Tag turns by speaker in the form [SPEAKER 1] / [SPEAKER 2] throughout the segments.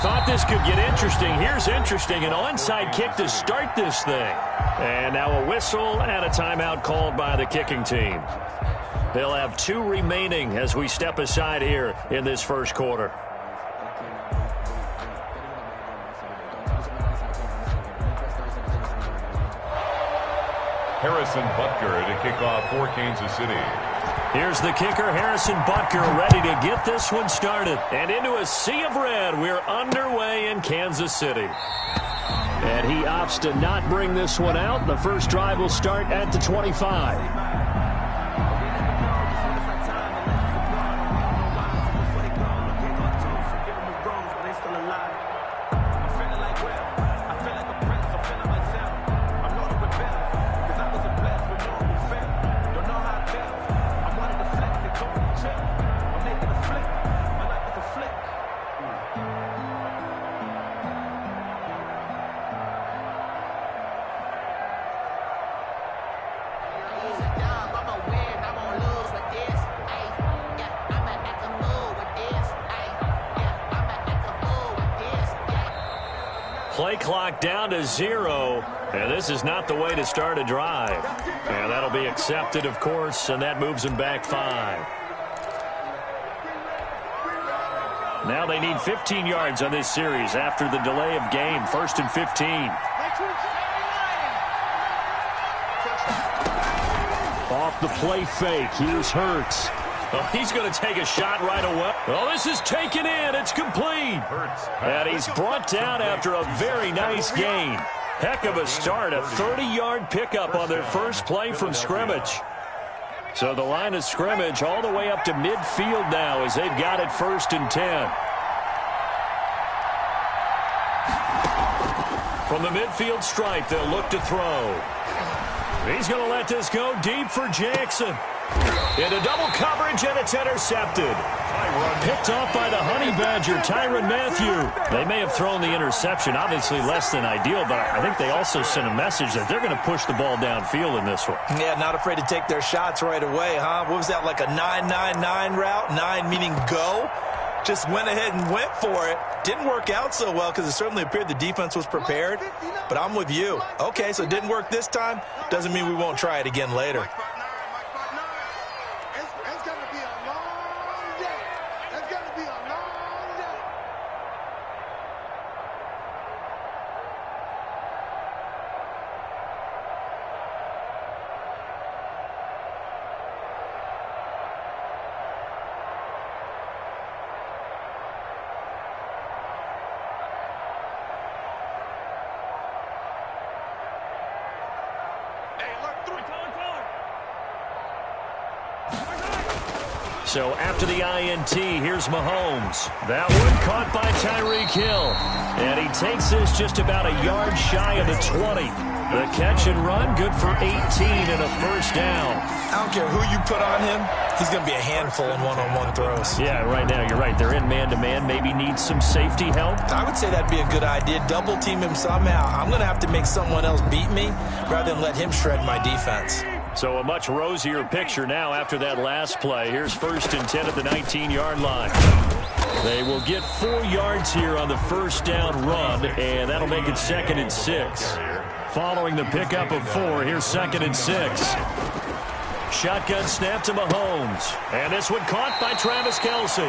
[SPEAKER 1] thought this could get interesting. Here's interesting. An onside kick to start this thing. And now a whistle and a timeout called by the kicking team. They'll have 2 remaining as we step aside here in this first quarter.
[SPEAKER 2] Harrison Butker to kick off for Kansas City.
[SPEAKER 1] Here's the kicker, Harrison Butker, ready to get this one started. And into a sea of red, we're underway in Kansas City. And he opts to not bring this one out. The first drive will start at the 25. Play clock down to 0, and this is not the way to start a drive. And that'll be accepted, of course, and that moves them back 5. Now they need 15 yards on this series after the delay of game. 1st and 15. Off the play fake. Here's Hurts. Oh, he's going to take a shot right away. Oh, this is taken in. It's complete. And he's brought down after a very nice gain. Heck of a start. A 30-yard pickup on their first play from scrimmage. So the line of scrimmage all the way up to midfield now as they've got it 1st and 10. From the midfield stripe, they'll look to throw. He's going to let this go deep for Jackson. Into double coverage, and it's intercepted. Picked off by the Honey Badger, Tyrann Mathieu. They may have thrown the interception, obviously less than ideal, but I think they also sent a message that they're going to push the ball downfield in this one.
[SPEAKER 3] Yeah, not afraid to take their shots right away, huh? What was that, like a 9-9-9 route? 9 meaning go? Just went ahead and went for it. Didn't work out so well because it certainly appeared the defense was prepared. But I'm with you. Okay, so it didn't work this time. Doesn't mean we won't try it again later.
[SPEAKER 1] So after the INT, here's Mahomes. That one caught by Tyreek Hill. And he takes this just about a yard shy of the 20. The catch and run, good for 18 and a first down.
[SPEAKER 3] I don't care who you put on him. He's going to be a handful in one-on-one throws.
[SPEAKER 1] Yeah, right now, you're right. They're in man-to-man. Maybe need some safety help.
[SPEAKER 3] I would say that'd be a good idea. Double team him somehow. I'm going to have to make someone else beat me rather than let him shred my defense.
[SPEAKER 1] So a much rosier picture now after that last play. Here's 1st and 10 at the 19-yard line. They will get 4 yards here on the first down run, and that'll make it 2nd and 6. Following the pickup of 4, here's 2nd and 6. Shotgun snap to Mahomes. And this one caught by Travis Kelce.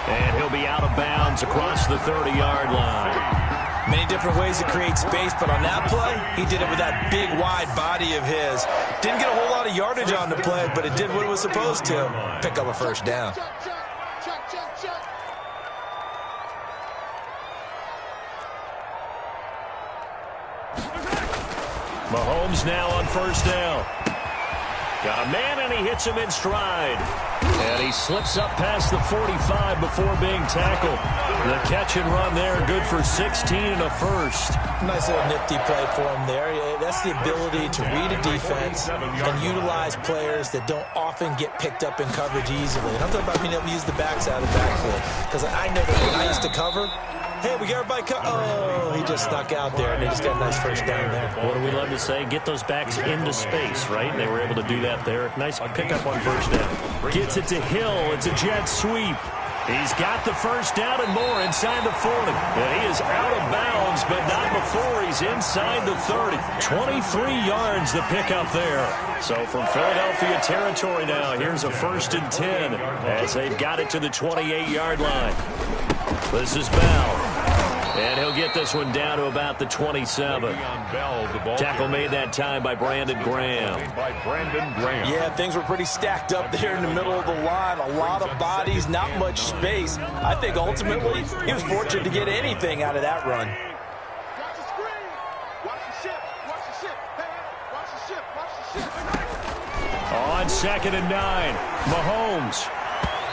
[SPEAKER 1] And he'll be out of bounds across the 30-yard line.
[SPEAKER 3] Many different ways to create space, but on that play, he did it with that big, wide body of his. Didn't get a whole lot of yardage on the play, but it did what it was supposed to. Pick up a first down.
[SPEAKER 1] Mahomes now on first down. Got a man, and he hits him in stride. And he slips up past the 45 before being tackled. The catch and run there, good for 16 and a first.
[SPEAKER 3] Nice little nifty play for him there. That's the ability to read a defense and utilize players that don't often get picked up in coverage easily. And I'm talking about being able to use the backside of the backfield. Because I know that when I used to cover, hey, we got everybody oh, he just snuck out there, and they just got a nice first down there.
[SPEAKER 1] What do we love to say? Get those backs into space, right? And they were able to do that there. Nice pickup on first down. Gets it to Hill. It's a jet sweep. He's got the first down and more inside the 40. And he is out of bounds, but not before he's inside the 30. 23 yards the pickup there. So from Philadelphia territory now, here's a 1st and 10 as they've got it to the 28-yard line. This is Bell. And he'll get this one down to about the 27. Tackle made that time by Brandon Graham.
[SPEAKER 3] Yeah, things were pretty stacked up there in the middle of the line. A lot of bodies, not much space. I think ultimately he was fortunate to get anything out of that run.
[SPEAKER 1] On 2nd and 9, Mahomes.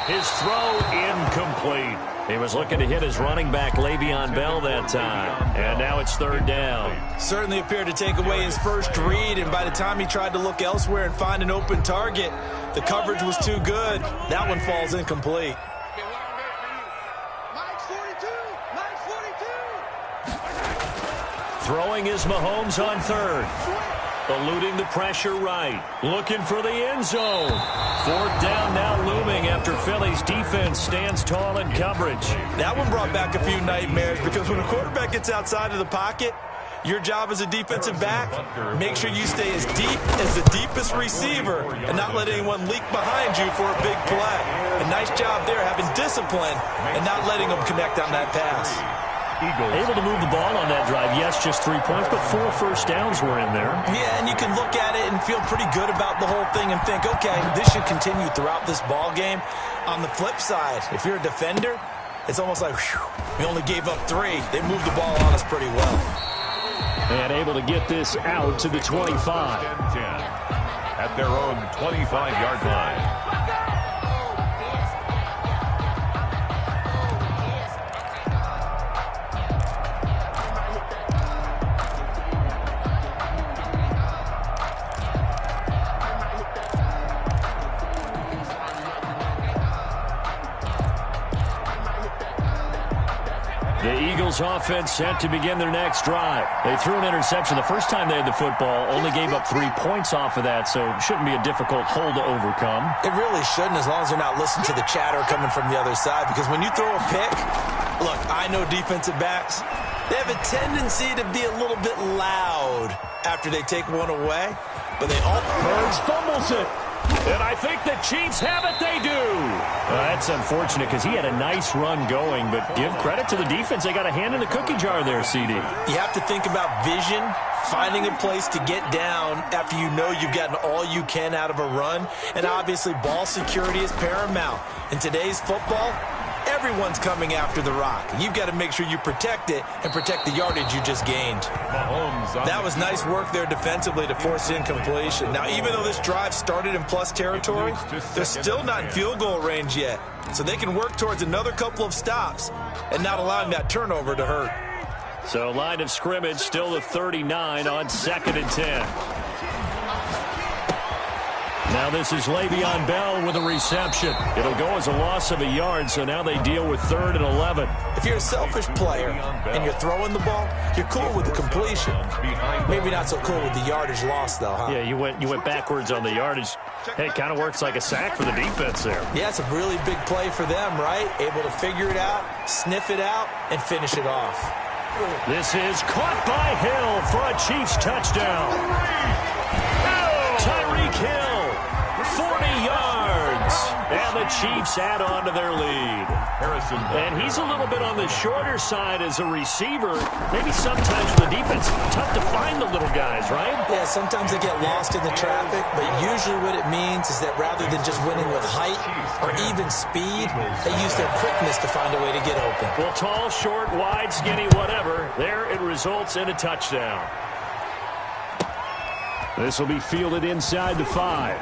[SPEAKER 1] His throw incomplete. He was looking to hit his running back, Le'Veon Bell, that time. And now it's 3rd down.
[SPEAKER 3] Certainly appeared to take away his first read, and by the time he tried to look elsewhere and find an open target, the coverage was too good. That one falls incomplete.
[SPEAKER 1] Throwing is Mahomes on 3rd. Eluding the pressure right. Looking for the end zone. 4th down now looming after Philly's defense stands tall in coverage.
[SPEAKER 3] That one brought back a few nightmares because when a quarterback gets outside of the pocket, your job as a defensive back, make sure you stay as deep as the deepest receiver and not let anyone leak behind you for a big play. A nice job there having discipline and not letting them connect on that pass.
[SPEAKER 1] Able to move the ball on that drive. Yes, just 3 points, but 4 first downs were in there.
[SPEAKER 3] Yeah, and you can look at it and feel pretty good about the whole thing and think, okay, this should continue throughout this ball game. On the flip side, if you're a defender, it's almost like, whew, we only gave up 3. They moved the ball on us pretty well.
[SPEAKER 1] And able to get this out to the 25.
[SPEAKER 2] At their own 25-yard line.
[SPEAKER 1] The Eagles offense set to begin their next drive. They threw an interception the first time they had the football, only gave up 3 points off of that, so it shouldn't be a difficult hole to overcome.
[SPEAKER 3] It really shouldn't, as long as they're not listening to the chatter coming from the other side, because when you throw a pick, look, I know defensive backs, they have a tendency to be a little bit loud after they take one away, but they all...
[SPEAKER 1] Burns fumbles it. And I think the Chiefs have it. They do. That's unfortunate because he had a nice run going, but give credit to the defense. They got a hand in the cookie jar there, CD.
[SPEAKER 3] You have to think about vision, finding a place to get down after you know you've gotten all you can out of a run, and obviously ball security is paramount. In today's football, everyone's coming after the rock. You've got to make sure you protect it and protect the yardage you just gained. That was nice work there defensively to force incompletion. Now, even though this drive started in plus territory, they're still not in field goal range yet. So they can work towards another couple of stops and not allowing that turnover to hurt.
[SPEAKER 1] So line of scrimmage still the 39 on 2nd and 10. Now this is Le'Veon Bell with a reception. It'll go as a loss of a yard, so now they deal with 3rd and 11.
[SPEAKER 3] If you're a selfish player and you're throwing the ball, you're cool with the completion. Maybe not so cool with the yardage loss, though, huh?
[SPEAKER 1] Yeah, you went backwards on the yardage. Hey, it kind of works like a sack for the defense there.
[SPEAKER 3] Yeah, it's a really big play for them, right? Able to figure it out, sniff it out, and finish it off.
[SPEAKER 1] This is caught by Hill for a Chiefs touchdown. Tyreek Hill. 40 yards, and the Chiefs add on to their lead. And he's a little bit on the shorter side as a receiver. Maybe sometimes for the defense, tough to find the little guys, right?
[SPEAKER 3] Yeah, sometimes they get lost in the traffic, but usually what it means is that rather than just winning with height or even speed, they use their quickness to find a way to get open.
[SPEAKER 1] Well, tall, short, wide, skinny, whatever, there it results in a touchdown. This will be fielded inside the 5.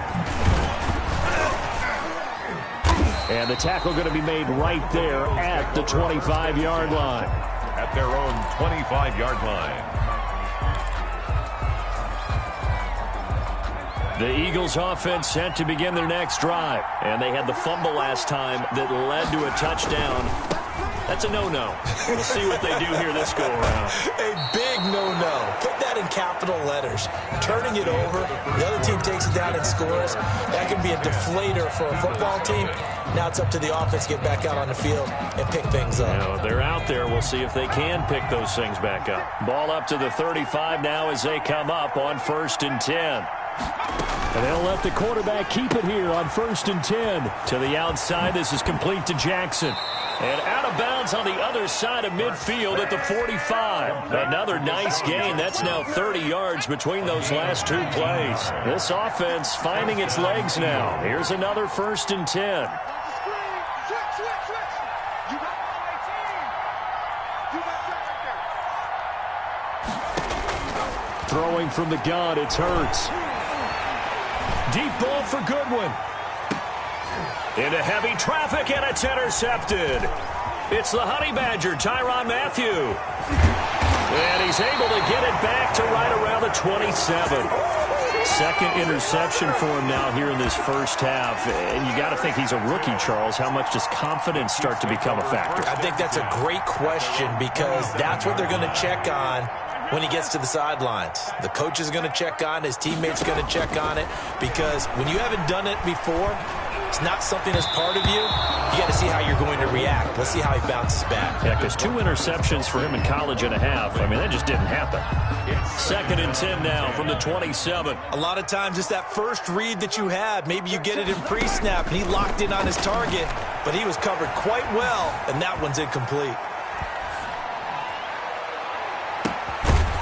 [SPEAKER 1] And the tackle going to be made right there at the 25-yard line.
[SPEAKER 2] At their own 25-yard line.
[SPEAKER 1] The Eagles offense set to begin their next drive. And they had the fumble last time that led to a touchdown. That's a no-no. We'll see what they do here this go-around.
[SPEAKER 3] A big no-no. Put that in capital letters. Turning it over, the other team takes it down and scores. That can be a deflator for a football team. Now it's up to the offense to get back out on the field and pick things up.
[SPEAKER 1] Now, if they're out there, we'll see if they can pick those things back up. Ball up to the 35 now as they come up on 1st and 10. And they'll let the quarterback keep it here on 1st and 10. To the outside, this is complete to Jackson. And out of bounds on the other side of midfield at the 45. Another nice gain. That's now 30 yards between those last two plays. This offense finding its legs now. Here's another 1st and 10. Throwing from the gun, it's Hurts. Deep ball for Goodwin. Into heavy traffic, and it's intercepted. It's the Honey Badger, Tyrann Mathieu. And he's able to get it back to right around the 27. Second interception for him now here in this first half. And you got to think he's a rookie, Charles. How much does confidence start to become a factor?
[SPEAKER 3] I think that's a great question because that's what they're going to check on when he gets to the sidelines. The coach is going to check on it. His teammates are going to check on it because when you haven't done it before, it's not something that's part of you. You got to see how you're going to react. Let's see how he bounces back.
[SPEAKER 1] Yeah, because 2 interceptions for him in college and a half. I mean, that just didn't happen. 2nd and 10 now from the 27.
[SPEAKER 3] A lot of times it's that first read that you had. Maybe you get it in pre-snap, and he locked in on his target, but he was covered quite well, and that one's incomplete.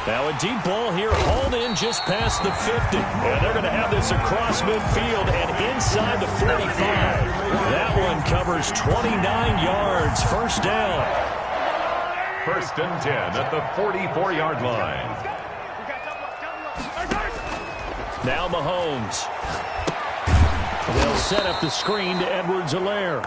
[SPEAKER 1] Now a deep ball here, hauled in just past the 50. And they're going to have this across midfield and inside the 45. That one covers 29 yards. First down.
[SPEAKER 2] 1st and 10 at the 44-yard line.
[SPEAKER 1] Now Mahomes. They'll set up the screen to Edwards-Helaire.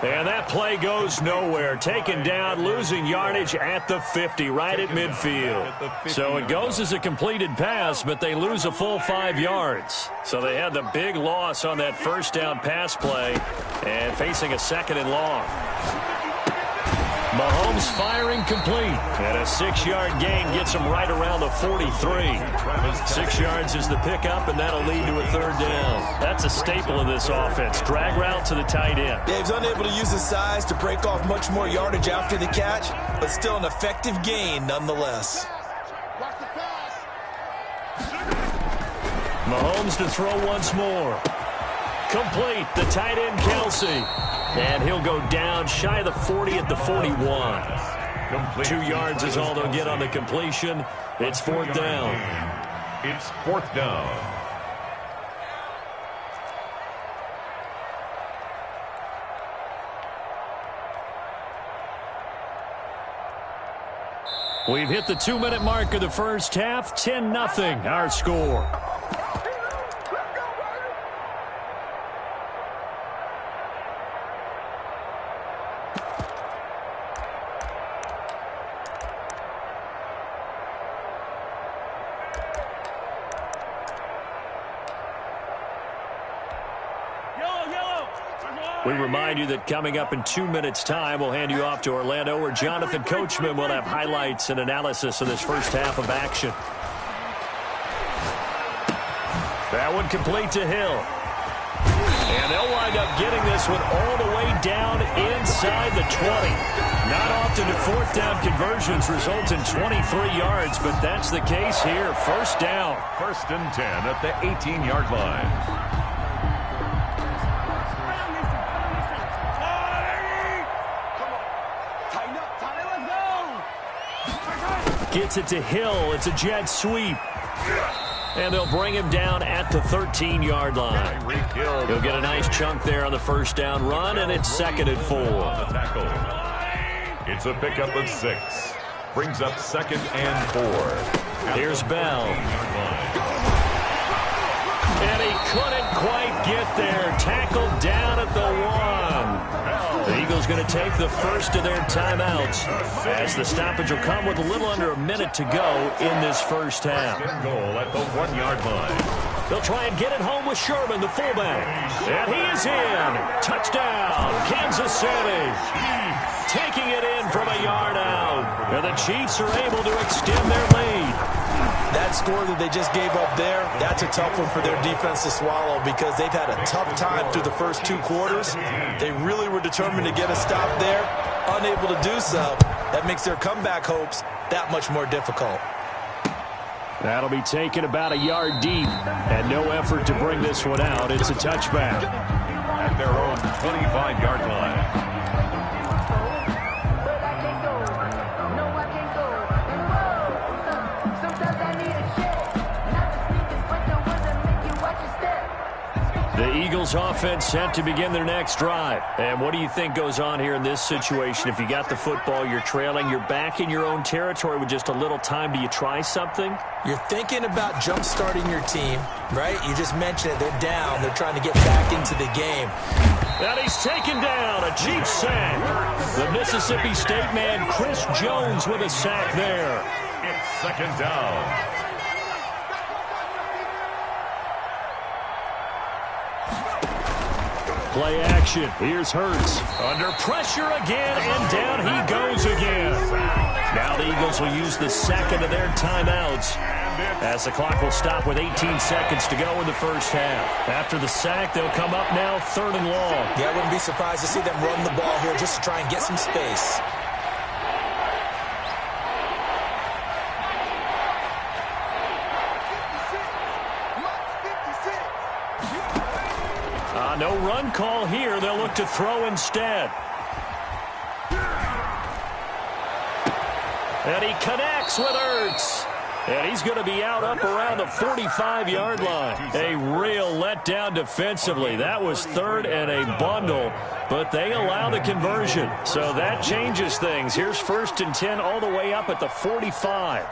[SPEAKER 1] And that play goes nowhere. Taken down, losing yardage at the 50, right at midfield. So it goes as a completed pass, but they lose a full 5 yards. So they had the big loss on that first down pass play and facing a 2nd and long. Mahomes firing complete. And a 6-yard gain gets him right around the 43. 6 yards is the pickup, and that'll lead to a 3rd down. That's a staple of this offense. Drag route to the tight end.
[SPEAKER 3] Yeah, he's unable to use his size to break off much more yardage after the catch, but still an effective gain nonetheless.
[SPEAKER 1] Mahomes to throw once more. Complete. The tight end, Kelsey. And he'll go down shy of the 40 at the 41. 2 yards is all they'll get on the completion. It's 4th down.
[SPEAKER 2] It's 4th down.
[SPEAKER 1] We've hit the 2-minute mark of the first half. 10-0 our score. We remind you that coming up in 2 minutes' time, we'll hand you off to Orlando, where Jonathan Coachman will have highlights and analysis of this first half of action. That one complete to Hill. And they'll wind up getting this one all the way down inside the 20. Not often do 4th down conversions result in 23 yards, but that's the case here. First down.
[SPEAKER 2] 1st and 10 at the 18-yard line.
[SPEAKER 1] Gets it to Hill. It's a jet sweep. And they'll bring him down at the 13-yard line. He'll get a nice chunk there on the first down run, and it's 2nd and 4.
[SPEAKER 2] It's a pickup of 6. Brings up 2nd and 4.
[SPEAKER 1] Here's Bell. And he couldn't quite get there. Tackled down at the 1. The Eagles going to take the first of their timeouts as the stoppage will come with a little under a minute to go in this first half.
[SPEAKER 2] Goal at the 1-yard line.
[SPEAKER 1] They'll try and get it home with Sherman, the fullback. And he is in. Touchdown, Kansas City. Taking it in from a yard out. And the Chiefs are able to extend their lead.
[SPEAKER 3] That score that they just gave up there, that's a tough one for their defense to swallow because they've had a tough time through the first 2 quarters. They really were determined to get a stop there, unable to do so. That makes their comeback hopes that much more difficult.
[SPEAKER 1] That'll be taken about a yard deep, and no effort to bring this one out. It's a touchback.
[SPEAKER 2] At their own 25-yard line.
[SPEAKER 1] The Eagles offense set to begin their next drive. And what do you think goes on here in this situation? If you got the football, you're trailing, you're back in your own territory with just a little time. Do you try something?
[SPEAKER 3] You're thinking about jump-starting your team, right? You just mentioned it. They're down. They're trying to get back into the game.
[SPEAKER 1] And he's taken down. A Chiefs sack. The Mississippi State man, Chris Jones, with a sack there.
[SPEAKER 2] It's second down.
[SPEAKER 1] Play action. Here's Hurts. Under pressure again, and down he goes again. Now the Eagles will use the second of their timeouts as the clock will stop with 18 seconds to go in the first half. After the sack, they'll come up now 3rd and long.
[SPEAKER 3] Yeah, I wouldn't be surprised to see them run the ball here just to try and get some space.
[SPEAKER 1] No run call here. They'll look to throw instead. And he connects with Hurts. And he's going to be out up around the 45-yard line. A real letdown defensively. That was 3rd and a bundle, but they allow the conversion. So that changes things. Here's 1st and 10 all the way up at the 45.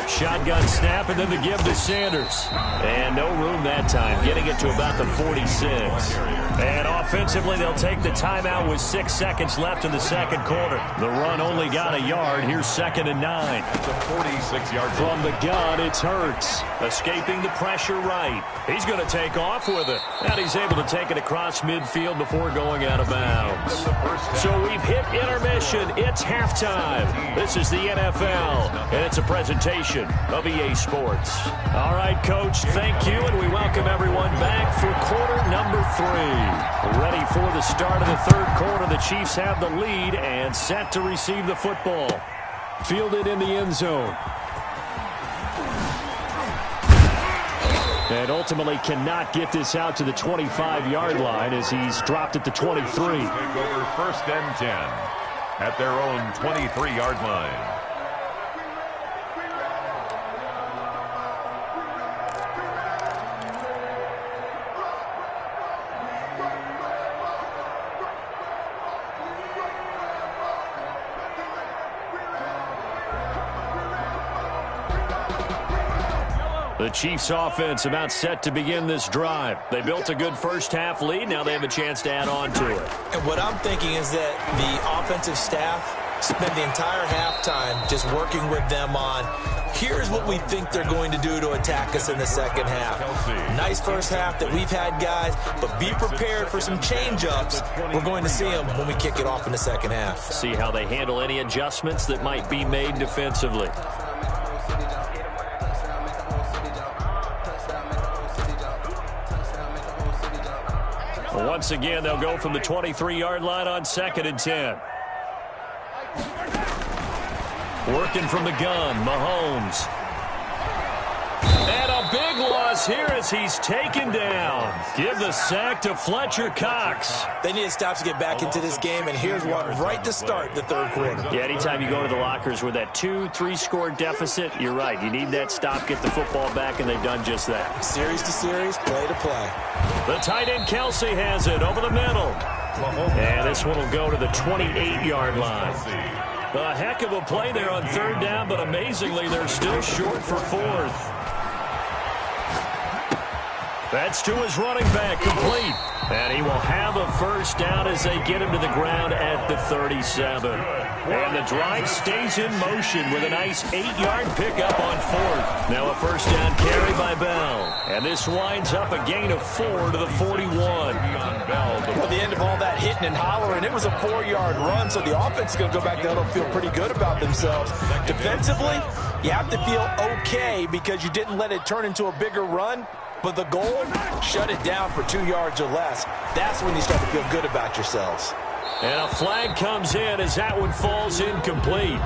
[SPEAKER 1] Shotgun snap, and then the give to Sanders. And no room that time, getting it to about the 46. And offensively, they'll take the timeout with 6 seconds left in the second quarter. The run only got a yard. Here's 2nd and 9.
[SPEAKER 2] That's a 46-yard
[SPEAKER 1] From the gun, it's Hurts. Escaping the pressure right. He's going to take off with it. And he's able to take it across midfield before going out of bounds. So we've hit intermission. It's halftime. This is the NFL, and it's a presentation of EA Sports. All right, Coach, thank you, and we welcome everyone back for quarter number 3. Ready for the start of the 3rd quarter. The Chiefs have the lead and set to receive the football. Fielded in the end zone. And ultimately cannot get this out to the 25-yard line as he's dropped at the 23.
[SPEAKER 2] Take over 1st and 10 at their own 23-yard line.
[SPEAKER 1] The Chiefs offense about set to begin this drive. They built a good first half lead. Now they have a chance to add on to it.
[SPEAKER 3] And what I'm thinking is that the offensive staff spent the entire halftime just working with them on, here's what we think they're going to do to attack us in the second half. Nice first half that we've had, guys, but be prepared for some change-ups. We're going to see them when we kick it off in the second half.
[SPEAKER 1] See how they handle any adjustments that might be made defensively. Once again, they'll go from the 23-yard line on 2nd and 10. Working from the gun, Mahomes. And a big loss here as he's taken down. Give the sack to Fletcher Cox.
[SPEAKER 3] They need to stop to get back into this game, and here's one right to start the 3rd quarter.
[SPEAKER 1] Yeah, anytime you go to the lockers with that 2-3 score deficit, you're right. You need that stop, get the football back, and they've done just that.
[SPEAKER 3] Series to series, play to play.
[SPEAKER 1] The tight end Kelsey has it over the middle. And this one will go to the 28-yard line. A heck of a play there on 3rd down, but amazingly, they're still short for 4th. That's to his running back, complete. And he will have a first down as they get him to the ground at the 37. And the drive stays in motion with a nice 8-yard pickup on fourth. Now a first down carry by Bell. And this winds up a gain of 4 to the 41.
[SPEAKER 4] At the end of all that hitting and hollering, it was a 4-yard run, so the offense is going to go back there and feel pretty good about themselves. Defensively, you have to feel okay because you didn't let it turn into a bigger run. But the goal, shut it down for 2 yards or less. That's when you start to feel good about yourselves.
[SPEAKER 1] And a flag comes in as that one falls incomplete.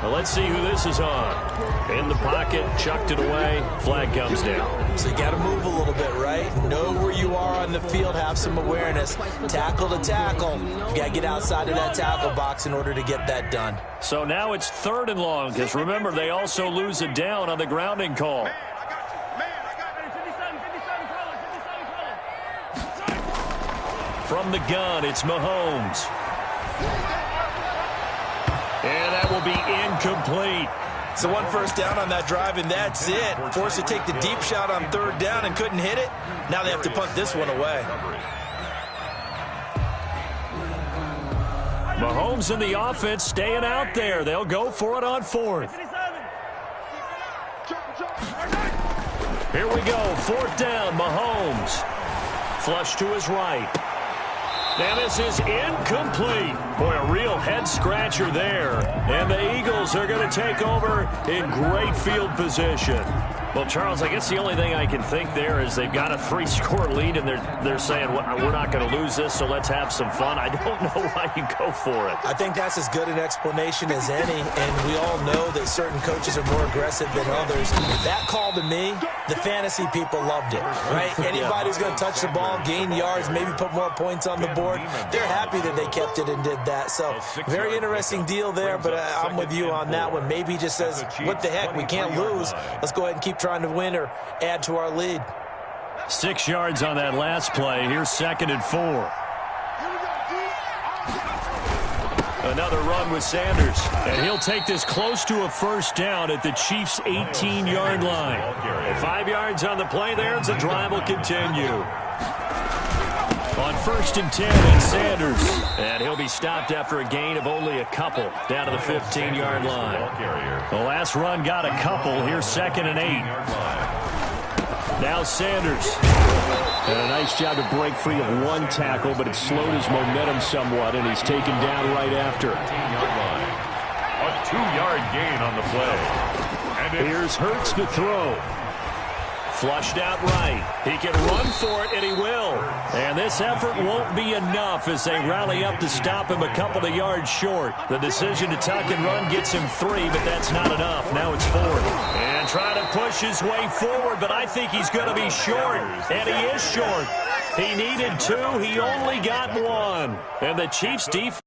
[SPEAKER 1] Well, let's see who this is on. In the pocket, chucked it away, flag comes down.
[SPEAKER 3] So you got to move a little bit, right? Know where you are on the field, have some awareness. Tackle to tackle. You got to get outside of that tackle box in order to get that done.
[SPEAKER 1] So now it's 3rd and long, because remember, they also lose a down on the grounding call. From the gun, it's Mahomes. And that will be incomplete.
[SPEAKER 4] So 1 first down on that drive, and that's it. Forced to take the deep shot on 3rd down and couldn't hit it. Now they have to punt this one away.
[SPEAKER 1] Mahomes and the offense staying out there. They'll go for it on 4th. Here we go, 4th down, Mahomes. Flush to his right. And this is incomplete. Boy, a real head-scratcher there. And the Eagles are going to take over in great field position. Well, Charles, I guess the only thing I can think there is they've got a 3-score lead, and they're saying, well, we're not going to lose this, so let's have some fun. I don't know why you go for it.
[SPEAKER 3] I think that's as good an explanation as any, and we all know that certain coaches are more aggressive than others. That call to me, the fantasy people loved it, right? Anybody who's going to touch the ball, gain yards, maybe put more points on the board, they're happy that they kept it and did that. So very interesting deal there, but I'm with you on that one. Maybe he just says, what the heck, we can't lose. Let's go ahead and keep trying to win or add to our lead.
[SPEAKER 1] 6 yards on that last play. Here's 2nd and 4. Another run with Sanders. And he'll take this close to a first down at the Chiefs' 18-yard line. And 5 yards on the play there as the drive will continue. On 1st and 10, it's Sanders. And he'll be stopped after a gain of only a couple down to the 15-yard line. The last run got a couple. Here's 2nd and 8. Now Sanders. And a nice job to break free of 1 tackle, but it slowed his momentum somewhat, and he's taken down right after.
[SPEAKER 2] A 2-yard gain on the play.
[SPEAKER 1] And here's Hurts to throw. Flushed out right. He can run for it, and he will. And this effort won't be enough as they rally up to stop him a couple of yards short. The decision to tuck and run gets him 3, but that's not enough. Now it's 4th. And trying to push his way forward, but I think he's going to be short. And he is short. He needed 2. He only got 1. And the Chiefs' defense